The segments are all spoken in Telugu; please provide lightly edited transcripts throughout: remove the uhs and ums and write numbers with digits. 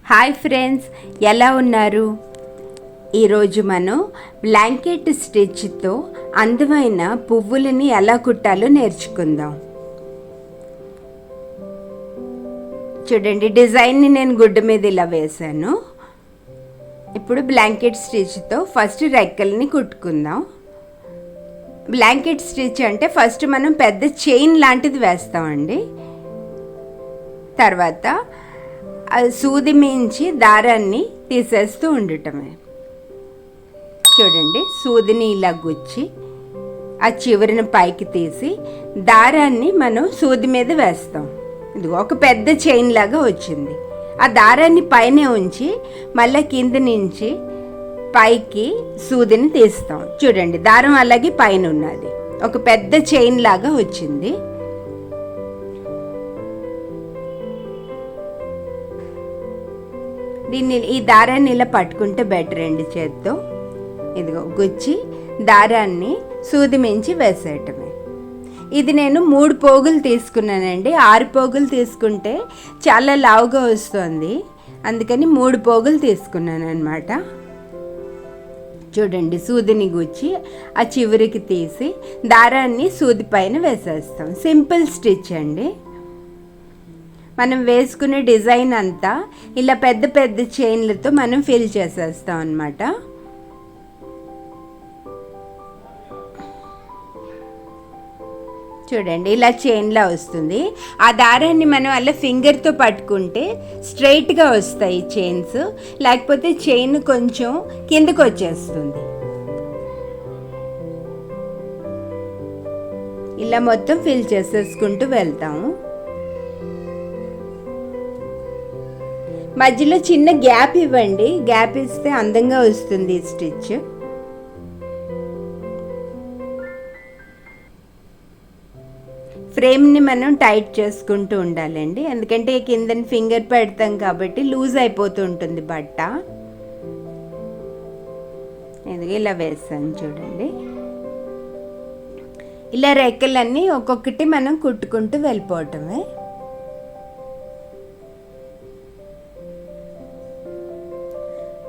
హాయ్ ఫ్రెండ్స్, ఎలా ఉన్నారు? ఈరోజు మనం బ్లాంకెట్ స్టిచ్తో అందమైన పువ్వులని ఎలా కుట్టాలో నేర్చుకుందాం. చూడండి, డిజైన్ని నేను గుడ్డ మీద ఇలా వేశాను. ఇప్పుడు బ్లాంకెట్ స్టిచ్తో ఫస్ట్ రెక్కల్ని కుట్టుకుందాం. బ్లాంకెట్ స్టిచ్ అంటే ఫస్ట్ మనం పెద్ద చైన్ లాంటిది వేస్తామండి. తర్వాత సూది మించి దారాన్ని తీసేస్తూ ఉండటమే. చూడండి, సూదిని ఇలా గుచ్చి ఆ చివరిని పైకి తీసి దారాన్ని మనం సూది మీద వేస్తాం. ఇది ఒక పెద్ద చైన్ లాగా వచ్చింది. ఆ దారాన్ని పైనే ఉంచి మళ్ళీ కింద నుంచి పైకి సూదిని తీస్తాం. చూడండి, దారం అలాగే పైన ఉన్నది, ఒక పెద్ద చైన్ లాగా వచ్చింది. ఈ దారాన్ని ఇలా పట్టుకుంటే బెటర్ అండి చేత్తో. ఇదిగో గుచ్చి దారాన్ని సూది మించి వేసేయటమే. ఇది నేను 3 పోగులు తీసుకున్నానండి. 6 పోగులు తీసుకుంటే చాలా లావుగా వస్తుంది, అందుకని 3 పోగులు తీసుకున్నాను అనమాట. చూడండి, సూదిని గుచ్చి ఆ చివరికి తీసి దారాన్ని సూది పైన వేసేస్తాం. సింపుల్ స్టిచ్ అండి. మనం వేసుకునే డిజైన్ అంతా ఇలా పెద్ద పెద్ద చైన్లతో మనం ఫిల్ చేసేస్తాం అన్నమాట. చూడండి, ఇలా చైన్లా వస్తుంది. ఆ దారాన్ని మనం అలా ఫింగర్తో పట్టుకుంటే స్ట్రైట్గా వస్తాయి చైన్స్, లేకపోతే చైన్ కొంచెం కిందకు వచ్చేస్తుంది. ఇలా మొత్తం ఫిల్ చేసేసుకుంటూ వెళ్తాము. మధ్యలో చిన్న గ్యాప్ ఇవ్వండి, గ్యాప్ ఇస్తే అందంగా వస్తుంది ఈ స్టిచ్. ఫ్రేమ్ని మనం టైట్ చేసుకుంటూ ఉండాలండి, ఎందుకంటే కింద ఫింగర్ పెడతాం కాబట్టి లూజ్ అయిపోతూ ఉంటుంది బట్ట. ఎందుకు ఇలా వేస్తాను చూడండి. ఇలా రెక్కలన్నీ ఒక్కొక్కటి మనం కుట్టుకుంటూ వెళ్ళిపోవటమే.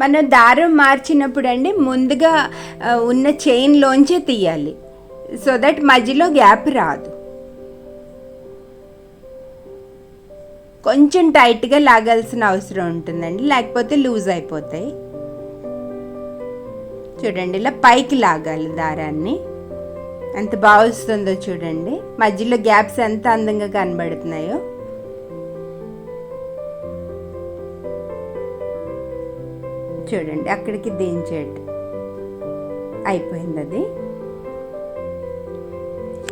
మనం దారం మార్చినప్పుడు అండి ముందుగా ఉన్న చైన్లోంచే తీయాలి, సో దట్ మధ్యలో గ్యాప్ రాదు. కొంచెం టైట్గా లాగాల్సిన అవసరం ఉంటుందండి, లేకపోతే లూజ్ అయిపోతాయి. చూడండి, ఇలా పైకి లాగాలి దారాన్ని. ఎంత బాగా వస్తుందో చూడండి, మధ్యలో గ్యాప్స్ ఎంత అందంగా కనబడుతున్నాయో. చూడండి, అక్కడికి దించేట అయిపోయింది. అది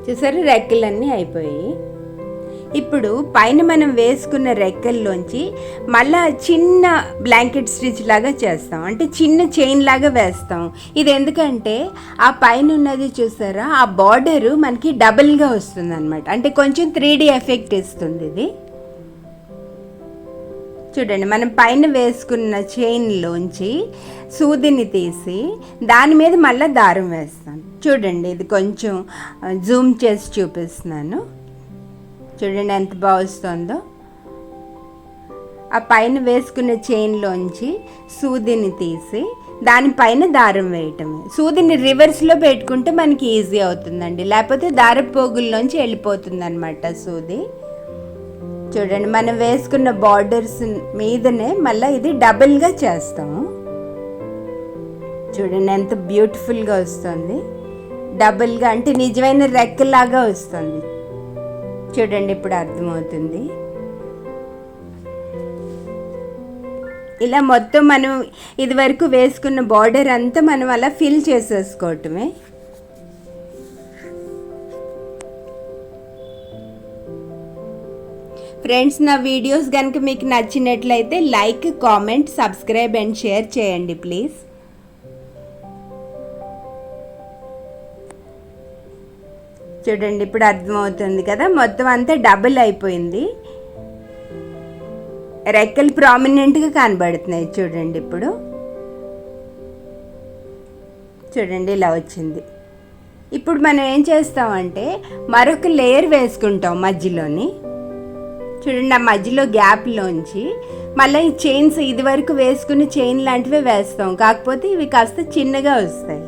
చూసారు, రెక్కలన్నీ అయిపోయాయి. ఇప్పుడు పైన మనం వేసుకున్న రెక్కల్లోంచి మళ్ళా చిన్న బ్లాంకెట్ స్టిచ్ లాగా చేస్తాం, అంటే చిన్న చైన్ లాగా వేస్తాం. ఇది ఎందుకంటే ఆ పైన ఉన్నది చూసారా, ఆ బార్డరు మనకి డబుల్గా వస్తుంది అనమాట, అంటే కొంచెం 3D ఎఫెక్ట్ ఇస్తుంది ఇది. చూడండి, మనం పైన వేసుకున్న చైన్లోంచి సూదిని తీసి దాని మీద మళ్ళీ దారం వేస్తాను. చూడండి, ఇది కొంచెం జూమ్ చేసి చూపిస్తున్నాను. చూడండి ఎంత బాగా వస్తుందో. ఆ పైన వేసుకున్న చైన్లోంచి సూదిని తీసి దానిపైన దారం వేయటమే. సూదిని రివర్స్లో పెట్టుకుంటే మనకి ఈజీ అవుతుందండి, లేకపోతే దారపోగుల్లోంచి వెళ్ళిపోతుంది అనమాట సూది. చూడండి, మనం వేసుకున్న బార్డర్స్ మీదనే మళ్ళీ ఇది డబుల్గా చేస్తాము. చూడండి ఎంత బ్యూటిఫుల్గా వస్తుంది, డబుల్గా అంటే నిజమైన రెక్కలాగా వస్తుంది. చూడండి, ఇప్పుడు అర్థమవుతుంది. ఇలా మొత్తం మనం ఇదివరకు వేసుకున్న బార్డర్ అంతా మనం అలా ఫిల్ చేసేసుకోవటమే. ఫ్రెండ్స్, నా వీడియోస్ కనుక మీకు నచ్చినట్లయితే like, comment, subscribe and share చేయండి ప్లీజ్. చూడండి, ఇప్పుడు అర్థమవుతుంది కదా, మొత్తం అంతా డబుల్ అయిపోయింది. రెక్కలు ప్రామినెంట్గా కనబడుతున్నాయి. చూడండి, ఇప్పుడు చూడండి ఇలా వచ్చింది. ఇప్పుడు మనం ఏం చేస్తామంటే మరొక లేయర్ వేసుకుంటాం మధ్యలోని. చూడండి, ఆ మధ్యలో గ్యాప్లోంచి మళ్ళీ ఈ చైన్స్ ఇది వరకు వేసుకుని చైన్ లాంటివే వేస్తాం, కాకపోతే ఇవి కాస్త చిన్నగా వస్తాయి.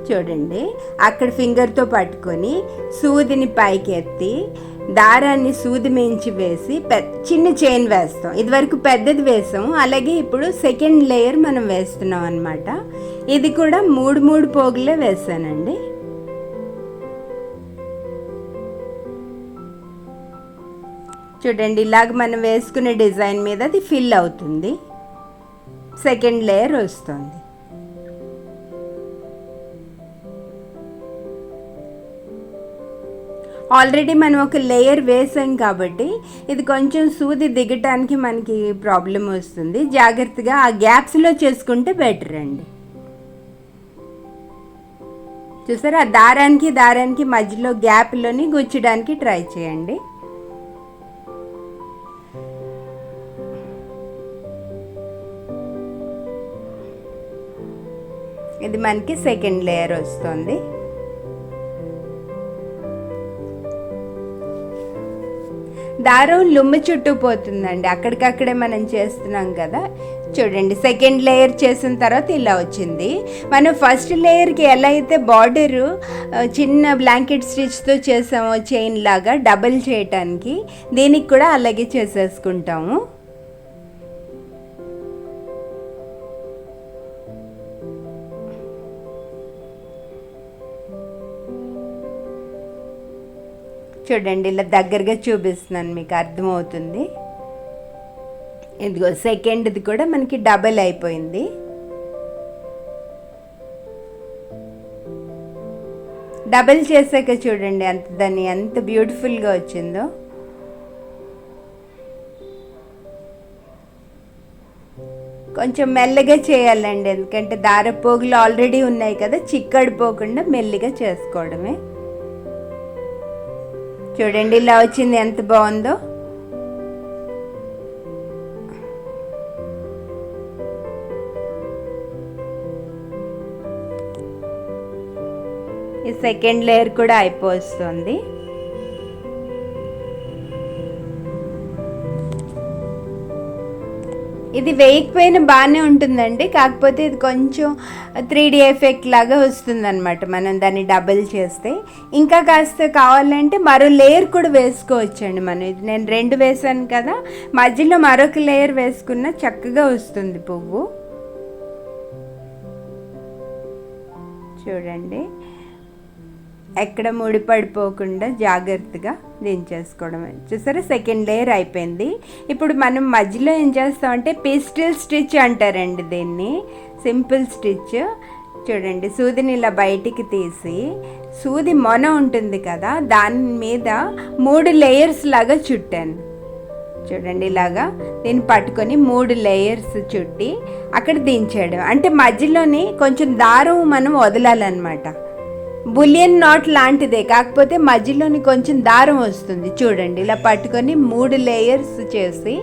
చూడండి, అక్కడ ఫింగర్తో పట్టుకొని సూదిని పైకి ఎత్తి దారాన్ని సూది మించి వేసి చిన్న చైన్ వేస్తాం. ఇదివరకు పెద్దది వేసాం, అలాగే ఇప్పుడు సెకండ్ లేయర్ మనం వేస్తున్నాం అన్నమాట. ఇది కూడా 3 పోగులే వేసానండి. చూడండి, ఇలాగ మనం వేసుకునే డిజైన్ మీద అది ఫిల్ అవుతుంది, సెకండ్ లేయర్ వస్తుంది. ఆల్రెడీ మనం ఒక లేయర్ వేసాం కాబట్టి ఇది కొంచెం సూది దిగటానికి మనకి ప్రాబ్లం వస్తుంది. జాగ్రత్తగా ఆ గ్యాప్స్లో చేసుకుంటే బెటర్ అండి. చూసారా, ఆ దారానికి మధ్యలో గ్యాప్లోని గుచ్చడానికి ట్రై చేయండి. ఇది మనకి సెకండ్ లేయర్ వస్తుంది. దారం లుమ్మ చుట్టూ పోతుందండి, అక్కడికక్కడే మనం చేస్తున్నాం కదా. చూడండి, సెకండ్ లేయర్ చేసిన తర్వాత ఇలా వచ్చింది. మనం ఫస్ట్ లేయర్కి ఎలా అయితే బార్డరు చిన్న బ్లాంకెట్ స్టిచ్తో చేసామో చైన్ లాగా డబల్ చేయటానికి, దీనికి కూడా అలాగే చేసేసుకుంటాము. చూడండి, ఇలా దగ్గరగా చూపిస్తున్నాను, మీకు అర్థమవుతుంది. ఇదిగో సెకండ్ది కూడా మనకి డబల్ అయిపోయింది. డబల్ చేసాక చూడండి దాన్ని ఎంత బ్యూటిఫుల్గా వచ్చిందో. కొంచెం మెల్లగా చేయాలండి, ఎందుకంటే దారపోగులు ఆల్రెడీ ఉన్నాయి కదా, చిక్కడిపోకుండా మెల్లిగా చేసుకోవడమే. చూడండి, ఇలా వచ్చింది, ఎంత బాగుందో. ఈ సెకండ్ లేయర్ కూడా అయిపోతుంది. ఇది వేయకపోయినా బాగానే ఉంటుందండి, కాకపోతే ఇది కొంచెం 3D ఎఫెక్ట్ లాగా వస్తుంది అనమాట మనం దాన్ని డబుల్ చేస్తే. ఇంకా కాస్త కావాలంటే మరో లేయర్ కూడా వేసుకోవచ్చండి. మనం ఇది నేను 2 వేసాను కదా, మధ్యలో మరొక లేయర్ వేసుకున్న చక్కగా వస్తుంది పువ్వు. చూడండి, ఎక్కడ ముడిపడిపోకుండా జాగ్రత్తగా దించేసుకోవడమే. చూసారా, సెకండ్ లేయర్ అయిపోయింది. ఇప్పుడు మనం మధ్యలో ఏం చేస్తామంటే పిస్టిల్ స్టిచ్ అంటారండి దీన్ని, సింపుల్ స్టిచ్. చూడండి, సూదిని ఇలా బయటికి తీసి సూది మొన ఉంటుంది కదా, దాని మీద 3 లేయర్స్ లాగా చుట్టాను. చూడండి, ఇలాగా దీన్ని పట్టుకొని 3 లేయర్స్ చుట్టి అక్కడ దించేయడం. అంటే మధ్యలోని కొంచెం దారం మనం వదలాలన్నమాట. బులియన్ నాట్ లాంటిదే, కాకపోతే మధ్యలోని కొంచెం దారం వస్తుంది. చూడండి, ఇలా పట్టుకొని 3 లేయర్స్ చేసి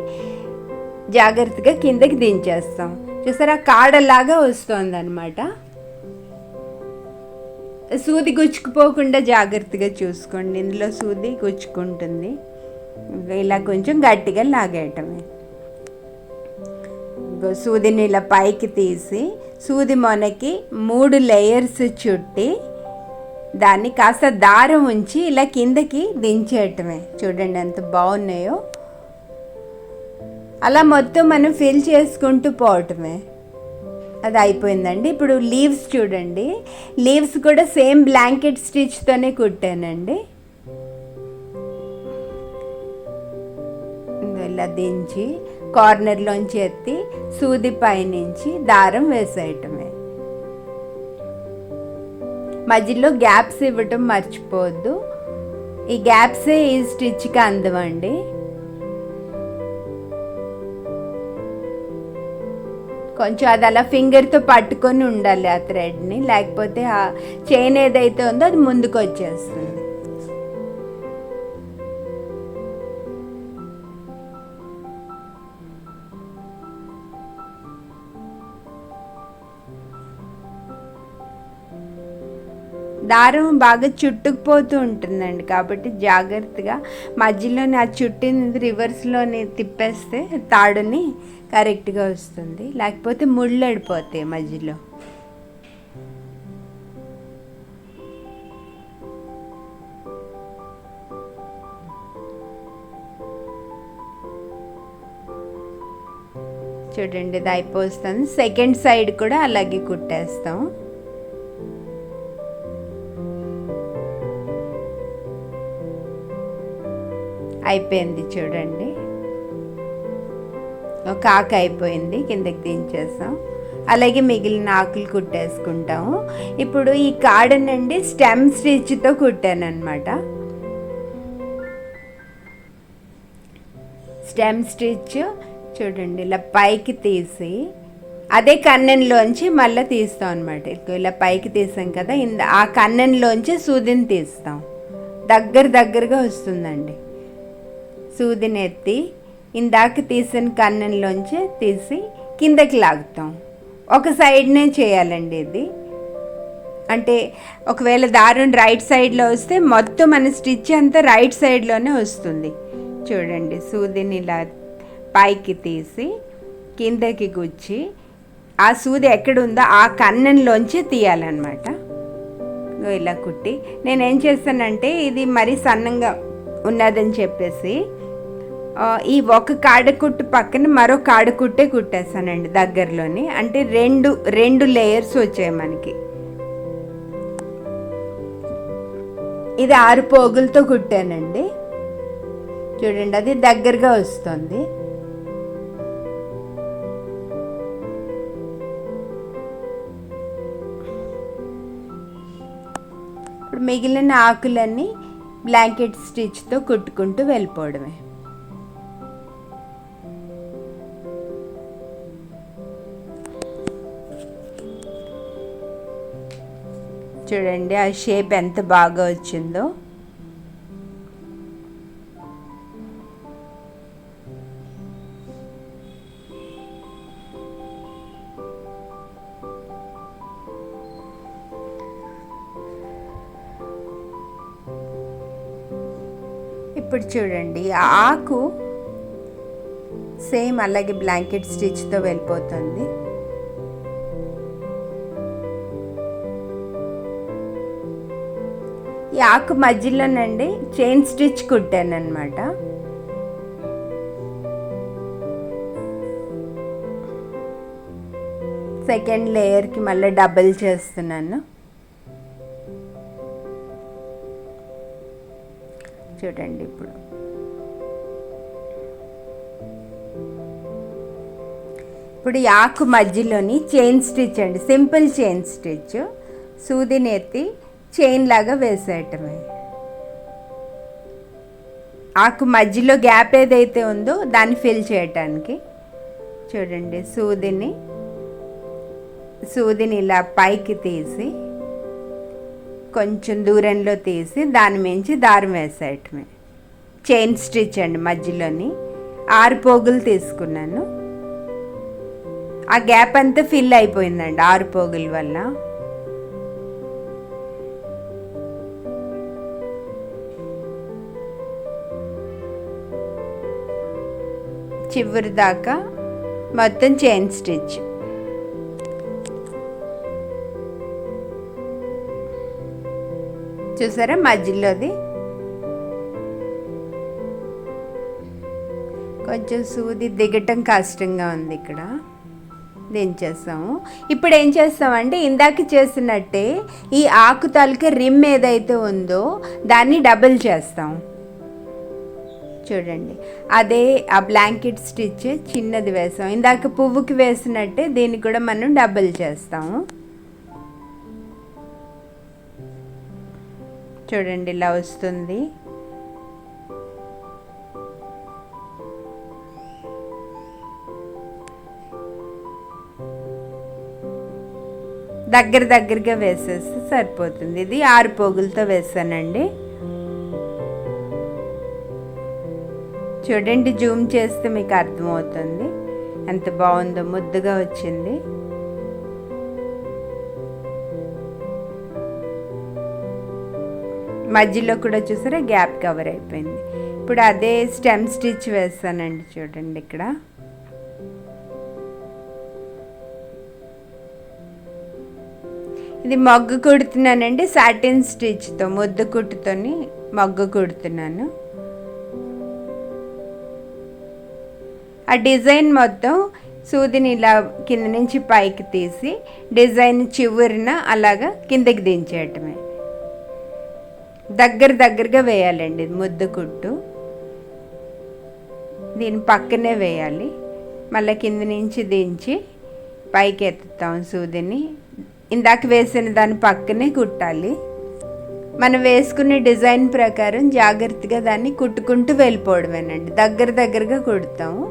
జాగ్రత్తగా కిందకి దించేస్తాం. చూసారా, కాడలాగా వస్తుంది అనమాట. సూది గుచ్చుకుపోకుండా జాగ్రత్తగా చూసుకోండి, ఇందులో సూది గుచ్చుకుంటుంది. ఇలా కొంచెం గట్టిగా లాగేయటమే. సూదిని ఇలా పైకి తీసి సూది మొనకి 3 లేయర్స్ చుట్టి దాన్ని కాస్త దారం ఉంచి ఇలా కిందకి దించేయటమే. చూడండి ఎంత బాగున్నాయో. అలా మొత్తం మనం ఫిల్ చేసుకుంటూ పోవటమే. అది అయిపోయిందండి. ఇప్పుడు లీవ్స్ చూడండి, లీవ్స్ కూడా సేమ్ బ్లాంకెట్ స్టిచ్తోనే కుట్టానండి. ఇలా దించి కార్నర్లోంచి ఎత్తి సూది పైనుంచి దారం వేసేయటమే. మధ్యలో గ్యాప్స్ ఇవ్వటం మర్చిపోవద్దు, ఈ గ్యాప్సే ఈ స్టిచ్కి అందమండి. కొంచెం అది అలా ఫింగర్తో పట్టుకొని ఉండాలి ఆ థ్రెడ్ని, లేకపోతే ఆ చైన్ ఏదైతే ఉందో అది ముందుకు వచ్చేస్తుంది. దారం బాగా చుట్టుకుపోతూ ఉంటుందండి, కాబట్టి జాగ్రత్తగా మధ్యలోని ఆ చుట్టిని రివర్స్లోని తిప్పేస్తే తాడుని కరెక్ట్గా వస్తుంది, లేకపోతే ముళ్ళు అడిపోతాయి మధ్యలో. చూడండి ఇది అయిపోతుంది. సెకండ్ సైడ్ కూడా అలాగే కుట్టేస్తాం. అయిపోయింది చూడండి, ఒక ఆకు అయిపోయింది, కిందకి దించేస్తాం. అలాగే మిగిలిన ఆకులు కుట్టేసుకుంటాము. ఇప్పుడు ఈ కాడనండి స్టెమ్ స్టిచ్తో కుట్టాను అనమాట. స్టెమ్ స్టిచ్ చూడండి ఇలా పైకి తీసి అదే కన్నెంలోంచి మళ్ళీ తీస్తాం అనమాట. ఇలా పైకి తీసాం కదా, ఆ కన్నెంలోంచి సూదిని తీస్తాం. దగ్గరగా వస్తుందండి. సూదిని ఎత్తి ఇందాక తీసిన కన్నెంలోంచి తీసి కిందకి లాగుతాం. ఒక సైడ్నే చేయాలండి ఇది. అంటే ఒకవేళ దారం రైట్ సైడ్లో వస్తే మొత్తం మన స్టిచ్ అంతా రైట్ సైడ్లోనే వస్తుంది. చూడండి సూదిని ఇలా పైకి తీసి కిందకి గుచ్చి ఆ సూది ఎక్కడుందో ఆ కన్నెంలోంచి తీయాలన్నమాట. ఇలా కుట్టి నేనేం చేస్తానంటే ఇది మరీ సన్నంగా ఉన్నదని చెప్పేసి ఈ ఒక కాడకుట్టు పక్కన మరో కాడకుట్టే కుట్టేస్తానండి దగ్గరలోని. అంటే రెండు లేయర్స్ వచ్చాయి మనకి. ఇది 6 పోగులతో కుట్టానండి. చూడండి అది దగ్గరగా వస్తుంది. ఇప్పుడు మిగిలిన ఆకులన్నీ బ్లాంకెట్ స్టిచ్తో కుట్టుకుంటూ వెళ్ళిపోవడమే. చూడండి ఆ షేప్ ఎంత బాగా వచ్చిందో. ఇప్పుడు చూడండి ఆ ఆకు సేమ్ అలాగే బ్లాంకెట్ స్టిచ్తో వెళ్ళిపోతుంది. ఈ ఆకు మధ్యలోనండి చైన్ స్టిచ్ కుట్టాను అనమాట. సెకండ్ లేయర్కి మళ్ళీ డబుల్ చేస్తున్నాను. చూడండి ఇప్పుడు ఈ ఆకు మధ్యలోని చైన్ స్టిచ్ అండి, సింపుల్ చైన్ స్టిచ్. సూదిని ఎత్తి చైన్ లాగా వేసేయటమే. ఆకు మధ్యలో గ్యాప్ ఏదైతే ఉందో దాన్ని ఫిల్ చేయటానికి. చూడండి సూదిని ఇలా పైకి తీసి కొంచెం దూరంలో తీసి దాని మించి దారం వేసేయటమే. చైన్ స్టిచ్ అండి, మధ్యలోని 6 పోగులు తీసుకున్నాను. ఆ గ్యాప్ అంతా ఫిల్ అయిపోయిందండి 6 పోగుల వల్ల. చివరి దాకా మొత్తం చైన్ స్టిచ్. చూసారా మధ్యలోది కొంచెం సూది దిగటం కష్టంగా ఉంది, ఇక్కడ దించేస్తాము. ఇప్పుడు ఏం చేస్తామంటే ఇందాక చేసినట్టే ఈ ఆకు తాలూకా రిమ్ ఏదైతే ఉందో దాన్ని డబుల్ చేస్తాం. చూడండి అదే ఆ బ్లాంకెట్ స్టిచ్ చిన్నది వేసాం. ఇందాక పువ్వుకి వేసినట్టే దీన్ని కూడా మనం డబుల్ చేస్తాము. చూడండి ఇలా వస్తుంది. దగ్గరగా వేసేస్తే సరిపోతుంది. ఇది 6 పోగులతో వేసానండి. చూడండి జూమ్ చేస్తే మీకు అర్థమవుతుంది ఎంత బాగుందో, ముద్దుగా వచ్చింది. మధ్యలో కూడా చూసారా గ్యాప్ కవర్ అయిపోయింది. ఇప్పుడు అదే స్టెమ్ స్టిచ్ వేస్తానండి. చూడండి ఇక్కడ ఇది మొగ్గు కుడుతున్నానండి. సాటిన్ స్టిచ్తో ముద్దు కుట్టుతోని మొగ్గు కుడుతున్నాను. ఆ డిజైన్ మొత్తం సూదిని ఇలా కింద నుంచి పైకి తీసి డిజైన్ చివరిన అలాగా కిందకి దించేయటమే. దగ్గరగా వేయాలండి ముద్దు కుట్టు. దీని పక్కనే వేయాలి. మళ్ళీ కింద నుంచి దించి పైకి ఎత్తుతాం సూదిని. ఇందాక వేసిన దాని పక్కనే కుట్టాలి. మనం వేసుకునే డిజైన్ ప్రకారం జాగ్రత్తగా దాన్ని కుట్టుకుంటూ వెళ్ళిపోవడమేనండి. దగ్గరగా కుడతాము.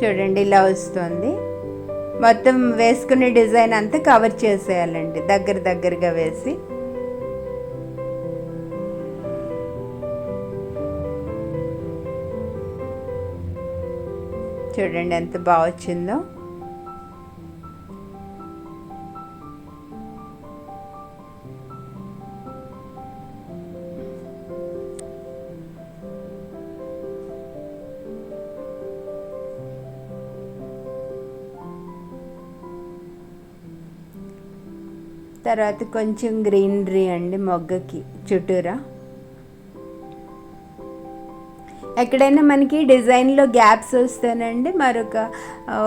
చూడండి ఇలా వస్తుంది. మొత్తం వేసుకునే డిజైన్ అంతా కవర్ చేసేయాలండి దగ్గరగా వేసి. చూడండి ఎంత బాగా వచ్చిందో. తర్వాత కొంచెం గ్రీనరీ అండి మొగ్గకి చుట్టూరా. ఎక్కడైనా మనకి డిజైన్లో గ్యాప్స్ వస్తేనండి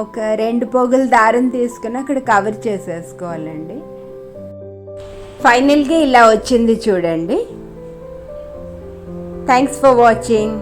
ఒక 2 పోగులు దారం తీసుకుని అక్కడ కవర్ చేసేసుకోవాలండి. ఫైనల్గా ఇలా వచ్చింది చూడండి. Thanks for watching.